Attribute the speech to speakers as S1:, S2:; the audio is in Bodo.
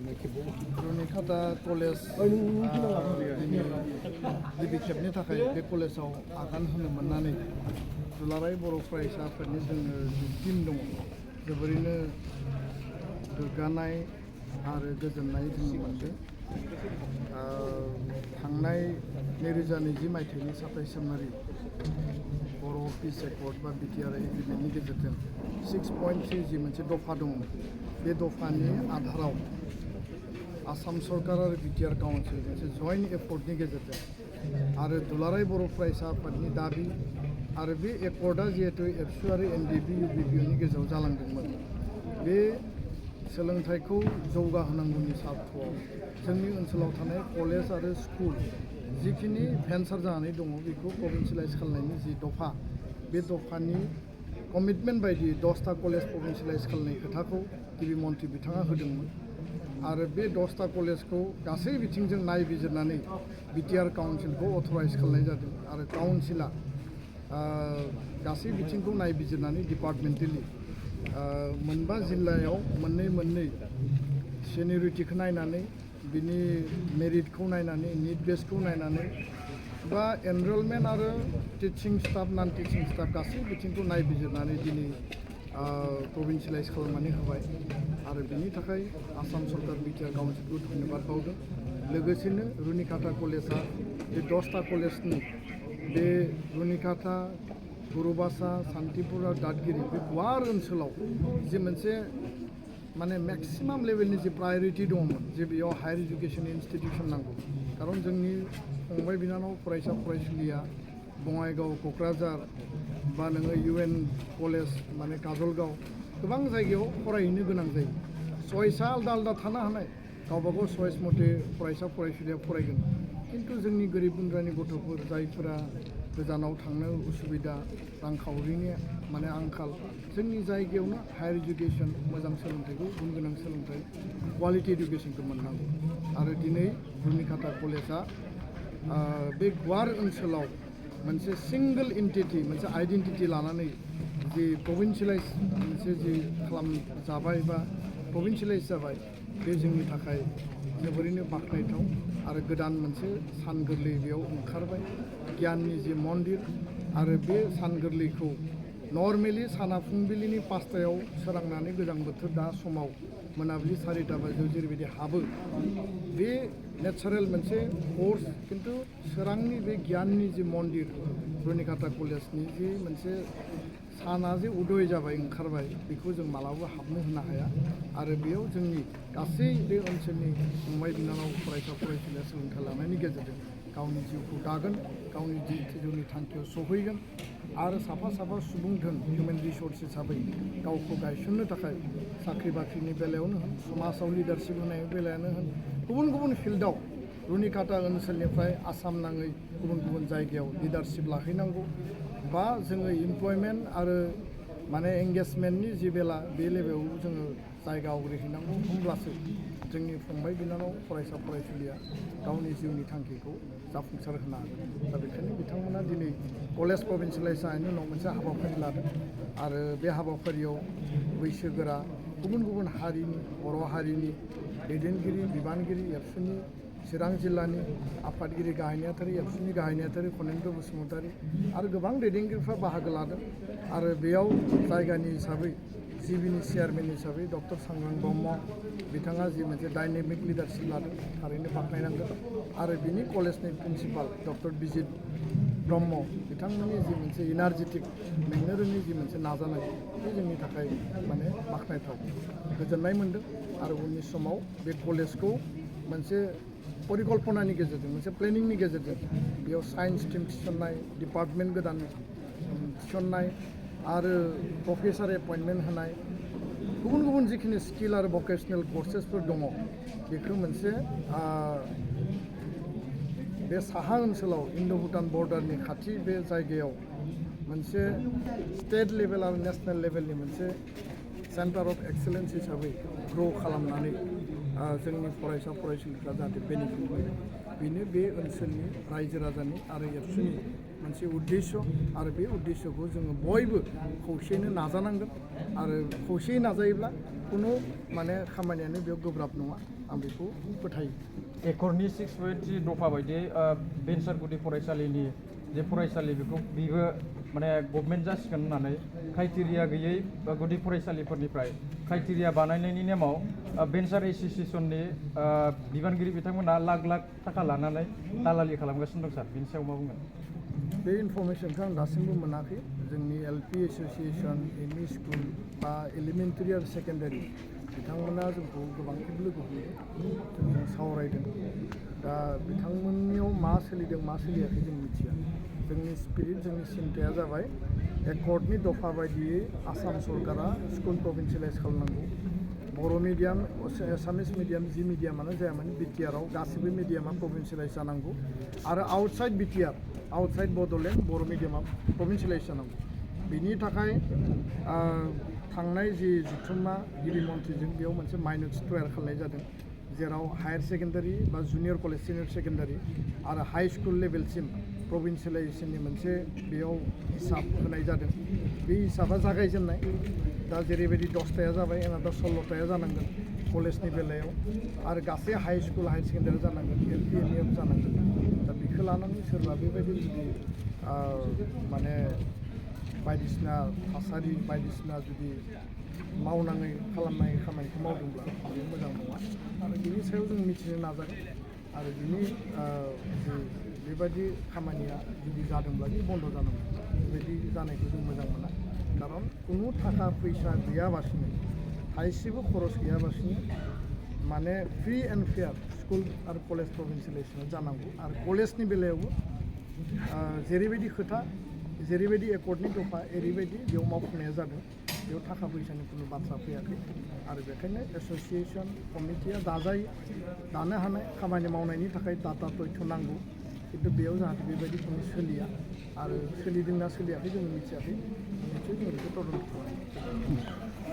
S1: Runikhata कलेज गिबि खेबनि थाखाय बे कलेजाव आगान होनो मोननानै दुलाराय बर' फरायसाफोरनि जोङो टीम दङ जोबोरैनो गोग्गानाय आरो गोजोननाय जों मोनदों। थांनाय 2020 मायथाइनि 27 जानुवारि बर' पिस एकर्ड बा बिटिआर एग्रिमेन्टनि गेजेरजों 6.3 जि मोनसे दफा दङ बे दफानि आधाराव आसाम सरकार आरो बिटिआर काउन्सिल मोनसे जयेन्ट एफर्टनि गेजेरजों आरो दुलाराय बर' फरायसा आफादनि दाबि आरो बे एकर्डआ जिहेतु एबसु आरो एनडिपि इउबिपिनि गेजेराव जालांदोंमोन बे सोलोंथाइखौ जौगाहोनांगौनि सार्थआव जोंनि ओनसोलाव थानाय कलेज आरो स्कुल जिखिनि भेन्सार जानानै दङ बेखौ प्रभिन्सियेलाइज खालामनायनि जि दफा बे दफानि कमिटमेन्ट बायदि 10टा कलेज प्रभिन्सियेलाइज खालामनाय खोथाखौ गिबि मन्थ्रि बिथाङा होदोंमोन आरो बे 10टा कलेजखौ गासै बिथिंजों नायबिजिरनानै बिटिआर काउन्सिलखौ अथराइज खालामनाय जादों आरो काउन्सिला गासै बिथिंखौ नायबिजिरनानै डिपार्टमेन्टेलि मोनबा जिल्लायाव मोननै सेनियरिटिखौ नायनानै बिनि मेरिटखौ नायनानै निट बेसखौ नायनानै बा एनरलमेन्ट आरो टिचिं स्टाफ नन टिचिं स्टाफ गासै बिथिंखौ नायबिजिरनानै दिनै प्रभिन्सियेलाइज खालामनानै होबाय आरो बिनि थाखाय आसाम सरकार बिटिआर काउन्सिलखौ धन्यबाद बावदों। लोगोसेनो रुनिखाता कलेजआ बे 10टा कलेजनि बे रुनिखाता गुरुबासा सान्तिपुर आरो दादगिरि बे गुवार ओनसोलाव जे मोनसे माने मेक्सिमाम लेभेलनि जे प्रायरिटि दङमोन जे बेयाव हायार इडुकेसन इनस्टिटिउसन नांगौ खारन जोंनि फंबाय बिनानाव फरायसा फरायसुलिया बङाइगाव क'क्राझार बा नोङो UN कलेज माने काजलगाव गोबां जायगायाव फरायहैनो गोनां जायो चयसा आलदा आलदा थानो हानाय गावबागाव चयस मथे फरायसा फरायसुलिया फरायगोन खिन्थु जोंनि गोरिब गुन्द्रानि गथ'फोर जायफोरा गोजानाव थांनो उसुबिदा रांखावरिनि माने आंखाल जोंनि जायगायावनो हायार इडुकेसन मोजां सोलोंथाइखौ गुन गोनां सोलोंथाइ क्वालिटि इडुकेसनखौ मोननांगौ आरो दिनै रुनिखाता कलेजआ बे गुवार ओनसोलाव मोनसे सिंगल एन्टिटि मोनसे आइडेन्टिटि लानानै जि प्रभिन्सियेलाइज मोनसे जि खालामजाबाय बा प्रभिन्सियेलाइज जाबाय बे जोंनि थाखाय जोबोरैनो बाख्नायथाव आरो गोदान मोनसे सान गोरलै बेयाव ओंखारबाय गियाननि जि मन्दिर आरो बे सान गोरलैखौ नर्मेलि साना फुंबिलिनि 5टायाव सोरांनानै गोजां बोथोर दा समाव मोनाबिलि 4टा बाजियाव जेरैबायदि हाबो बे नेचारेल मोनसे कर्स खिन्थु सोरांनि बे गियाननि जि मन्दिर रुनिखाता कलेजनि जि मोनसे साना जे उदय जाबाय ओंखारबाय बेखौ जों मालाबा हाबनो होनो हाया आरो बेयाव जोंनि गासै बे ओनसोलनि फंबाय बिनानाव फरायसा फरायसुलिया सोलोंथाइ लानायनि गेजेरजों गावनि जिउखौ दागोन गावनि जिउनि थांखियाव सहैगोन आरो साफा सुबुं धोन हिउमेन रिसर्स हिसाबै गावखौ गायसननो थाखाय साख्रि बाख्रिनि बेलायावनो होन समाजाव लिडारशिप होनायनि बेलायावनो होन गुबुन फिल्डआव रुनिखाता ओनसोलनिफ्राय आसाम नाङै गुबुन जायगायाव लिडारशिप लाहैनांगौ बा जोङो इमप्लयमेन्ट आरो माने एंगेजमेन्टनि जि बेला बे लेभेलाव जोङो जायगा आवग्रिहैनांगौ होमब्लासो जोंनि फंबाय बिनानाव फरायसा फरायसुलिया गावनि जिउनि थांखिखौ जाफुंसार होनो हागोन दा बेखायनो बिथांमोना दिनै कलेज प्रभिन्सियेलाइज जानायनि उनाव मोनसे हाबाफारि लादों आरो बे हाबाफारियाव बैसोगोरा गुबुन हारिनि बर' हारिनि दैदेनगिरि बिबानगिरि एबसुनि चिरां जिल्लानि आफादगिरि गाहाय नेहाथारि एबसुनि गाहाय नेहाथारि खनेन्द्र बसुमतारी आरो गोबां दैदेनगिरिफ्रा बाहागो लादों आरो बेयाव जायगानि हिसाबै जिबिनि चेयारमेन हिसाबै डक्टर सांग्रां ब्रह्म बिथाङा जि मोनसे डाइनेमिक लिडारशिप लादों थारैनो बाख्नायनांगोन आरो बिनि कलेजनि प्रिन्सिपाल डक्टर बिजित ब्रह्म बिथांमोननि जि मोनसे इनार्जेटिक मेंनो रोङि जि मोनसे नाजानाय बे जोंनि थाखाय माने बाख्नायथाव गोजोननाय मोनदों आरो उननि समाव बे कलेजखौ मोनसे परिकल्पनानि गेजेरजों मोनसे प्लेनिंनि गेजेरजों बेयाव साइन्स टीम थिसननाय डिपार्टमेन्ट गोदान थिसननाय आरो प्रफेसार एपइन्टमेन्ट होनाय गुबुन जिखिनि स्किल आरो भकेसनेल कर्सेसफोर दङ बेखौ मोनसे बे साहा ओनसोलाव इन्ड' भुटान बर्डारनि खाथि बे जायगायाव मोनसे स्टेट लेभेल आरो नेसनेल लेभेलनि मोनसे सेन्टार अफ एक्सेलेन्स हिसाबै ग्र' खालामनानै जोंनि फरायसा फरायसुलिफ्रा जाहाथे बेनिफिट मोनो बेनो बे ओनसोलनि रायजो राजानि आरो एबसुनि मोनसे उद्देश्य आरो बे उद्देश्यखौ जोङो बयबो खौसेयैनो नाजानांगोन आरो खौसेयै नाजायोब्ला खुनु माने खामानियानो बेयाव गोब्राब नङा आं बेखौ फोथायो।
S2: एकर्डनि 6.3 दफा बायदियै भेन्सार गुदि फरायसालिनि जे फरायसालि बेखौ बेबो माने गभर्नमेन्ट जासिगोन होननानै क्राइटेरिया गैयै गुदि फरायसालिफोरनिफ्राय क्राइटेरिया बानायनायनि नेमाव भेन्सार एस'सिएशननि बिबानगिरि बिथांमोना लाख लाख थाखा लानानै दालालि खालामगासिनो दं सार, बेनि सायाव मा बुंगोन?
S1: बे इनफरमेसनखौ आं दासिमबो मोनाखै। जोंनि एलपि एस'सिएशन, एमइ स्कुल बा एलिमेन्टारि आरो सेकेन्डारि बिथांमोना जोंखौ गोबां खेब लोगो हमदों, जोंजों सावरायदों। दा बिथांमोननियाव मा सोलिदों मा सोलियाखै जों मिथिया। जोंनि स्पिरिट, जोंनि सिन्थाया जाबाय एकर्डनि दफा बायदियै आसाम सरकारा स्कुल प्रभिन्सियेलाइज खालामनांगौ। बर' मिडियाम, एसामिस मिडियाम, जि मिडियामानो जाया माने बिटिआरआव गासैबो मिडियामा प्रभिन्सियेलाइज जानांगौ आरो आउटसाइड बिटिआर, आउटसाइड बड'लेण्ड बर' मिडियामा प्रभिन्सियेलाइज जानांगौ। बिनि थाखाय थांनाय जि जथुम्मा गिबि मन्थ्रिजों बेयाव मोनसे माइन'रिटि तयार खालामनाय जादों, जेराव हायार सेकेन्डारि बा जुनियर कलेज, सिनियर सेकेन्डारि आरो हाइ स्कुल लेभेलसिम प्रभिन्सियेलाइजेसननि मोनसे बेयाव हिसाब होनाय जादों। बे हिसाबा जागायजेननाय। दा जेरैबायदि 10थाया जाबाय, एनादा 16थाया जानांगोन कलेजनि बेलायाव आरो गासै हाइ स्कुल हायार सेकेन्डारि जानांगोन, एलपि एमइआव जानांगोन। दा बेखौ लानानै सोरबा बेबायदि जुदि माने बायदिसिना थासारि, बायदिसिना जुदि मावनाङै खालामनाय खामानिखौ मावदोंब्ला बेयो मोजां नङा आरो बिनि सायाव जों मिथिनो नाजागोन आरो बिनि बेबायदि खामानिया जुदि जादोंब्ला बे बन्द' जानांगौ। बेबायदि जानायखौ जों मोजां मोना, खारन खुनु थाखा फैसा गैयाबासिनो, थाइसेबो खरस गैयाबासिनो माने फ्रि एन्ड फेयार स्कुल आरो कलेज प्रभिन्सियेलाइजेसना जानांगौ आरो कलेजनि बेलायावबो जेरैबायदि खोथा, जेरैबायदि एकर्डनि दफा एरैबायदि बेयाव मावफुंनाया जादों। बेयाव थाखा फैसानि खुनु बाथ्रा फैयाखै आरो बेखायनो एस'सिएशन कमिटिया दानो हानाय खामानि मावनायनि थाखाय डाटा तथ्य नांगौ, खिन्थु बेयाव जाहाथे बेबायदि खुनु सोलिया आरो सोलिदोंना सोलियाखै जों मिथियाखै, निश्चय जों बेखौ तदन्त खालामो।